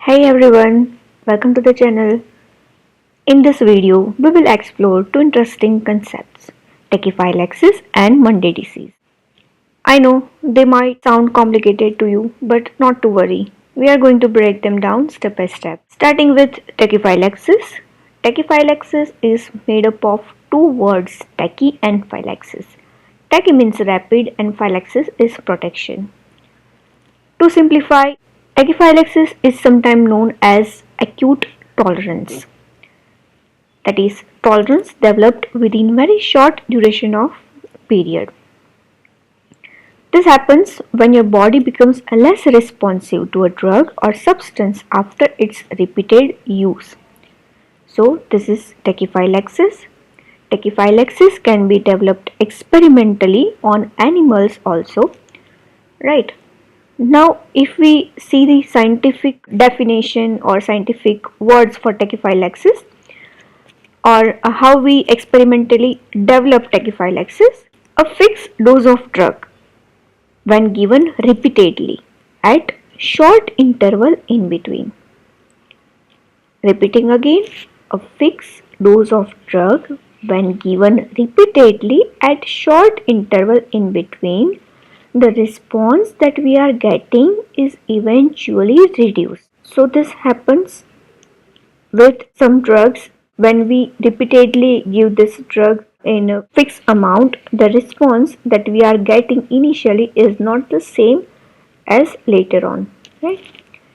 Hey everyone, welcome to the channel. In this video, we will explore two interesting concepts, tachyphylaxis and Monday disease. I know they might sound complicated to you, but not to worry. We are going to break them down step by step. Starting with tachyphylaxis. Tachyphylaxis is made up of two words, tachy and phylaxis. Tachy means rapid and phylaxis is protection. To simplify, tachyphylaxis is sometimes known as acute tolerance. That is, tolerance developed within very short duration of period. This happens when your body becomes less responsive to a drug or substance after its repeated use. So, this is tachyphylaxis. Tachyphylaxis can be developed experimentally on animals also, right? Now, if we see the scientific definition or scientific words for tachyphylaxis or how we experimentally develop tachyphylaxis, a fixed dose of drug when given repeatedly at short interval in between. Repeating again, a fixed dose of drug when given repeatedly at short interval in between, the response that we are getting is eventually reduced. So this happens with some drugs. When we repeatedly give this drug in a fixed amount, the response that we are getting initially is not the same as later on, right?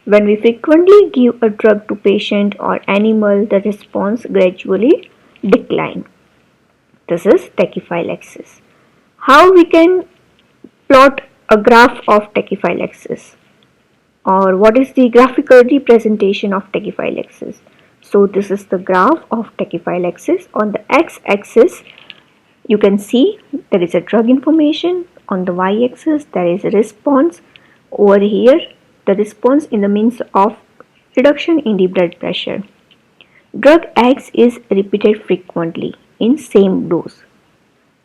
When we frequently give a drug to patient or animal, the response gradually decline. This is tachyphylaxis. How we can plot a graph of tachyphylaxis, or what is the graphical representation of tachyphylaxis? So this is the graph of tachyphylaxis. On the x-axis you can see there is a drug information. On the y-axis there is a response. Over here the response in the means of reduction in the blood pressure. Drug X is repeated frequently in same dose.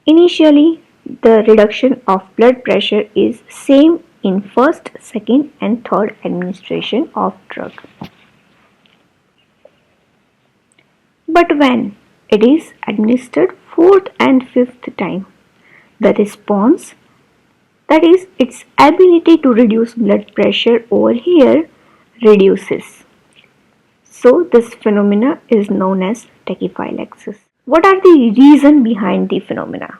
Initially the reduction of blood pressure is same in first, second and third administration of drug. But when it is administered fourth and fifth time, the response, that is its ability to reduce blood pressure over here, reduces. So this phenomena is known as tachyphylaxis. What are the reasons behind the phenomena?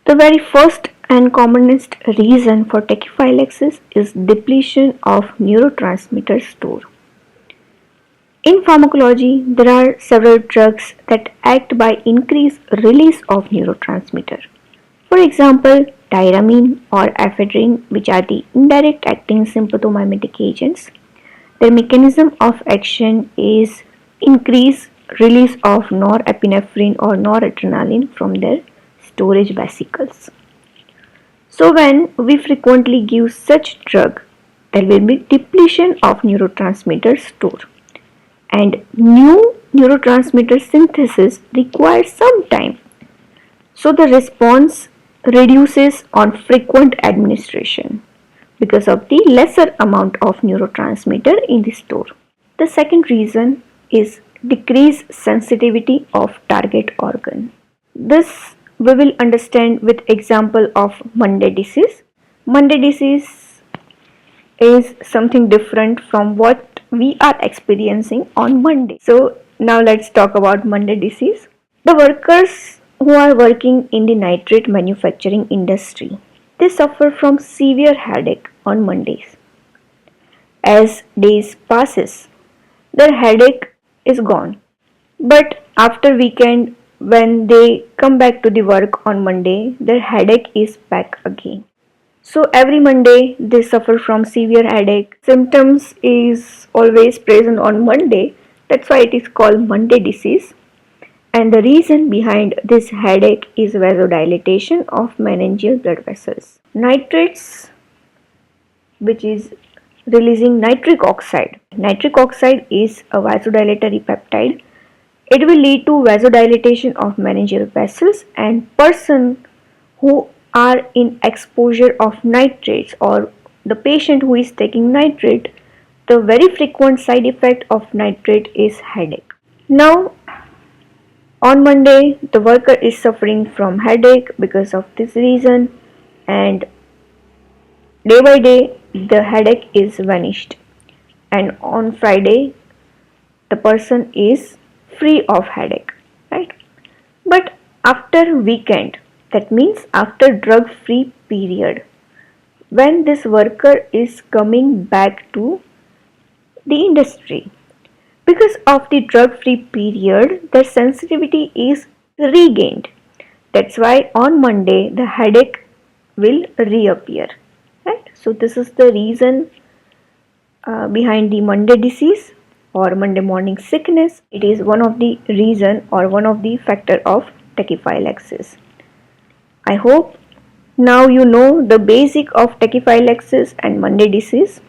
The very first and commonest reason for tachyphylaxis is depletion of neurotransmitter store. In pharmacology, there are several drugs that act by increased release of neurotransmitter. For example, tyramine or ephedrine, which are the indirect acting sympathomimetic agents. Their mechanism of action is increase release of norepinephrine or noradrenaline from their storage vesicles. So when we frequently give such drug, there will be depletion of neurotransmitter store, and new neurotransmitter synthesis requires some time. So the response reduces on frequent administration because of the lesser amount of neurotransmitter in the store. The second reason is decreased sensitivity of target organ. This we will understand with example of Monday disease. Monday disease is something different from what we are experiencing on Monday. So now let's talk about Monday disease. The workers who are working in the nitrate manufacturing industry, they suffer from severe headache on Mondays. As days passes, their headache is gone. But after weekend, when they come back to the work on Monday, their headache is back again. So every Monday they suffer from severe headache. Symptoms is always present on Monday. That's why it is called Monday disease. And the reason behind this headache is vasodilatation of meningeal blood vessels. Nitrates, which is releasing nitric oxide. Nitric oxide is a vasodilatory peptide. It will lead to vasodilatation of meningeal vessels, and person who are in exposure of nitrates or the patient who is taking nitrate The very frequent side effect of nitrate is headache. Now, on Monday, the worker is suffering from headache because of this reason, and day by day, the headache is vanished. And on Friday, the person is free of headache, right? But after weekend, that means after drug free period, when this worker is coming back to the industry, because of the drug free period, their sensitivity is regained. That's why on Monday the headache will reappear, right? So this is the reason behind the Monday disease or Monday morning sickness. It is one of the reason or one of the factor of tachyphylaxis. I hope now you know the basic of tachyphylaxis and Monday disease.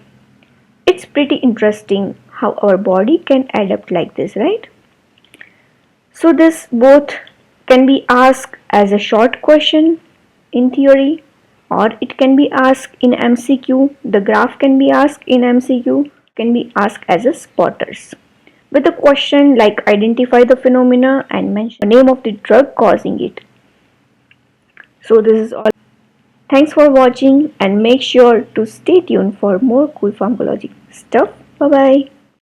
It's pretty interesting how our body can adapt like this, right? So this both can be asked as a short question in theory, or it can be asked in MCQ. The graph can be asked in MCQ, can be asked as a spotters. With a question like identify the phenomena and mention the name of the drug causing it. So this is all. Thanks for watching and make sure to stay tuned for more cool pharmacology stuff. Bye bye.